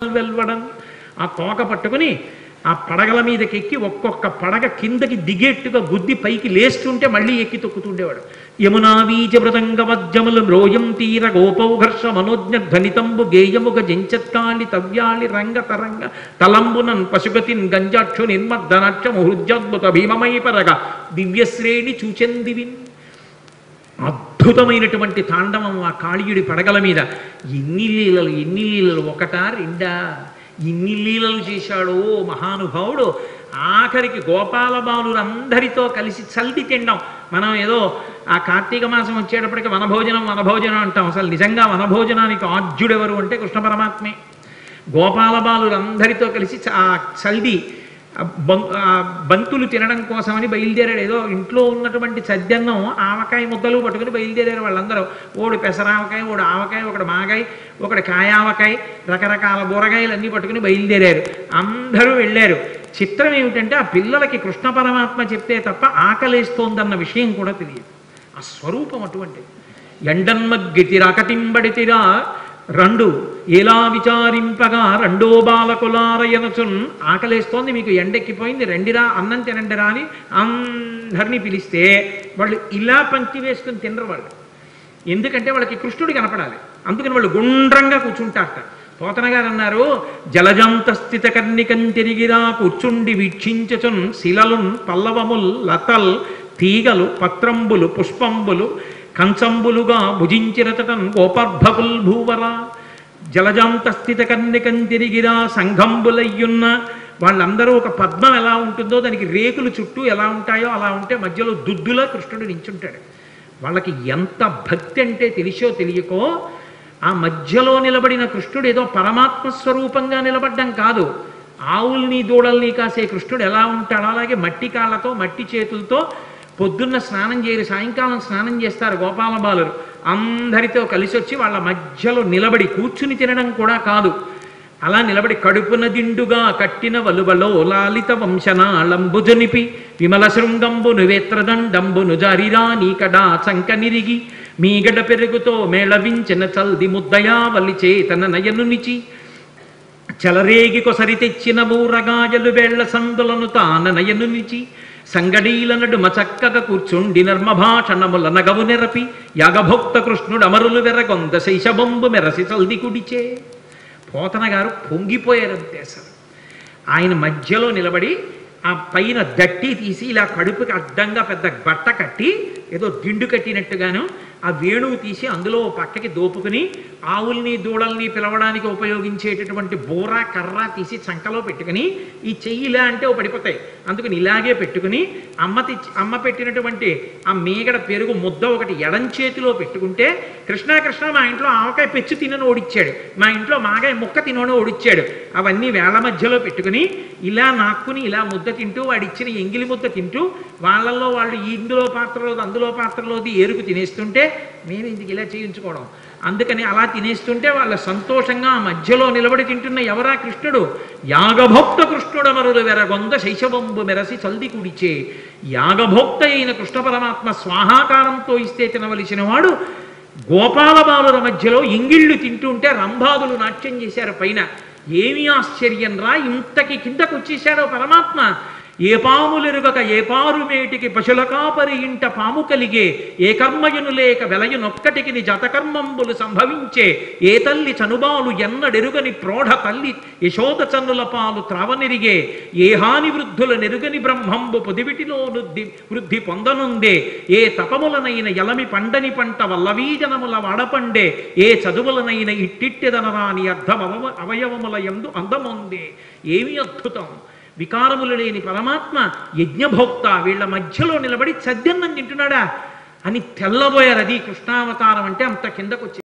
వెల్వడం ఆ తోక పట్టుకుని ఆ పడగల మీదకెక్కి ఒక్కొక్క పడగ కిందకి దిగేట్టుగా గుద్ది పైకి లేస్తుంటే మళ్ళీ ఎక్కి తొక్కుతుండేవాడు. యమునా వీజ మృదంగ మధ్యములు మ్రోయం తీర గోపౌఘర్ష మనోజ్ఞ ధ్వనితంబు గేయముగ జంచత్కాళి తవ్యాళి రంగ తరంగ తలంబునన్ పశుగతిన్ గంజాక్షు నిర్మర్దనాక్ష ముహృద్యోద్భుత భీమమై పరగ దివ్యశ్రేణి చూచెందివిన్. అద్భుతమైనటువంటి తాండవం ఆ కాళీయుడి పడగల మీద. ఎన్ని లీలలు ఒకటా రెండా, ఇన్ని లీలలు చేశాడో మహానుభావుడు. ఆఖరికి గోపాల బాలురందరితో కలిసి చల్ది తిండం. మనం ఏదో ఆ కార్తీక మాసం వచ్చేటప్పటికి వనభోజనం అంటాం. అసలు నిజంగా వనభోజనానికి ఆద్యుడెవరు అంటే కృష్ణ పరమాత్మే. గోపాల బాలురందరితో కలిసి ఆ చల్ది బంతులు తినడం కోసమని బయలుదేరాడు. ఏదో ఇంట్లో ఉన్నటువంటి చద్దన్నం ఆవకాయ ముద్దలు పట్టుకుని బయలుదేరారు వాళ్ళందరూ. ఓడి పెసరావకాయ, ఓడి ఆవకాయ, ఒకటి మాగాయ, ఒకటి కాయావకాయ, రకరకాల బూరగాయలు అన్నీ పట్టుకుని బయలుదేరారు. అందరూ వెళ్ళారు. చిత్రం ఏమిటంటే ఆ పిల్లలకి కృష్ణ పరమాత్మ చెప్తే తప్ప ఆకలేస్తోందన్న విషయం కూడా తెలియదు. ఆ స్వరూపం అటువంటిది. ఎండన్మగ్గితిరకటింబడితిరా రెండు ఎలా విచారింపగా రెండో బాలకులారయనచున్. ఆకలేస్తోంది, మీకు ఎండెక్కిపోయింది, రెండిరా అన్నం తినండిరా అని అందరినీ పిలిస్తే వాళ్ళు ఇలా పంక్తి వేసుకుని తినరు వాళ్ళు. ఎందుకంటే వాళ్ళకి కృష్ణుడు కనపడాలి. అందుకని వాళ్ళు గుండ్రంగా కూర్చుంటారట. పోతన గారు అన్నారు, జలజాంత స్థిత కర్ణికం తిరిగిరా కూర్చుండి వీక్షించుచున్ శిలలున్ పల్లవముల్ లతల్ తీగలు పత్రంబులు పుష్పంబులు కంచంబులుగా భుజించిరతటన్ గోపర్భకుల్ భూవర. జలజాంత స్థిత కన్నికం తిరిగిరా సంఘంబులయ్యున్న వాళ్ళందరూ ఒక పద్మం ఎలా ఉంటుందో దానికి రేకులు చుట్టూ ఎలా ఉంటాయో అలా ఉంటే మధ్యలో దుద్దులా కృష్ణుడు నించుంటాడు. వాళ్ళకి ఎంత భక్తి అంటే తెలిసో తెలియకో ఆ మధ్యలో నిలబడిన కృష్ణుడు ఏదో పరమాత్మ స్వరూపంగా నిలబడ్డం కాదు. ఆవుల్ని దూడల్ని కాసే కృష్ణుడు ఎలా ఉంటాడో అలాగే మట్టి కాళ్ళతో మట్టి చేతులతో పొద్దున్న స్నానం చేయరు, సాయంకాలం స్నానం చేస్తారు గోపాల బాలురు. అందరితో కలిసి వచ్చి వాళ్ళ మధ్యలో నిలబడి కూర్చుని తినడం కూడా కాదు, అలా నిలబడి కడుపున దిండుగా కట్టిన వలువలో లాలిత వంశనాళంబుజనిపి విమల శృంగంబును వేత్రదండంబును జారిరా నీకడా చంక నిరిగి మీగడ పెరుగుతో మేళవించిన చల్ది ముద్దయా వల్లి చేతన నయనునిచి చలరేగి కొసరి తెచ్చిన బూరగాయలు వేళ్ల సందులను తాన నయనునిచి సంగడీల నడుమ చక్కగా కూర్చుండి నర్మభాషణముల నగవు నెరపి యాగభోక్త కృష్ణుడు అమరులు వెరగొంద శైశబంబు మెరసి చల్ది కుడిచే. పోతన గారు పొంగిపోయారంతే. అసలు ఆయన మధ్యలో నిలబడి ఆ పైన దట్టి తీసి ఇలా కడుపుకి అడ్డంగా పెద్ద బట్ట కట్టి ఏదో దిండు కట్టినట్టుగాను ఆ వేణువు తీసి అందులో పక్కకి దోపుకుని ఆవుల్ని దూడల్ని పిలవడానికి ఉపయోగించేటటువంటి బోర కర్ర తీసి చంకలో పెట్టుకుని ఈ చెయ్యి ఇలా అంటే ఓ పడిపోతాయి, అందుకని ఇలాగే పెట్టుకుని అమ్మ పెట్టినటువంటి ఆ మీగడ పెరుగు ముద్ద ఒకటి ఎడం చేతిలో పెట్టుకుంటే కృష్ణ మా ఇంట్లో ఆవకాయ పెచ్చు తినని ఓడిచ్చాడు, మా ఇంట్లో మాగాయ ముక్క తినని ఓడిచ్చాడు, అవన్నీ వేళ్ల మధ్యలో పెట్టుకుని ఇలా నాక్కుని ఇలా ముద్ద తింటూ వాడిచ్చిన ఎంగిలి ముద్ద తింటూ వాళ్ళల్లో వాళ్ళు ఇందులో పాత్రలోది అందులో పాత్రలోది ఏరుకు తినేస్తుంటే నేను ఇందుకు ఇలా చేయించుకోవడం. అందుకని అలా తినేస్తుంటే వాళ్ళ సంతోషంగా మధ్యలో నిలబడి తింటున్న ఎవరా కృష్ణుడు? యాగభోక్త కృష్ణుడు అమరులు వెరగొంద శైశవంబు మెరసి చల్ది కుడిచే. యాగభోక్త అయిన కృష్ణ పరమాత్మ స్వాహాకారంతో ఇస్తే తినవలసిన వాడు గోపాల బాలుర మధ్యలో ఇంగిళ్ళు తింటుంటే రంభాదులు నాట్యం చేశారు పైన. ఏమీ ఆశ్చర్యం రా, ఇంతకి కిందకు వచ్చేశాడో పరమాత్మ. ఏ పాములెరుగక ఏ పారుమేటికి పశుల కాపరి ఇంట పాము కలిగే ఏ కర్మయును లేక వెలయునొక్కటికి జతకర్మంబులు సంభవించే ఏ తల్లి చనుబాలు ఎన్నడెరుగని ప్రోఢ తల్లి యశోద చన్నుల పాలు త్రావనెరిగే ఏ హాని వృద్ధుల నెరుగని బ్రహ్మంబు పొదివిటిలో వృద్ధి పొందనుందే ఏ తపములనైన ఎలమి పండని పంట వల్లవీజనముల వాడపండే ఏ చదువులనైన ఇట్టిట్టెదనరాని అర్థం అవయవముల యందు అందముందే. ఏమి అద్భుతం! వికారములు లేని పరమాత్మ యజ్ఞభోక్త వీళ్ళ మధ్యలో నిలబడి చద్దన్నం తింటున్నాడా అని తెల్లబోయారు. అది కృష్ణావతారం అంటే అంత కిందకు వచ్చి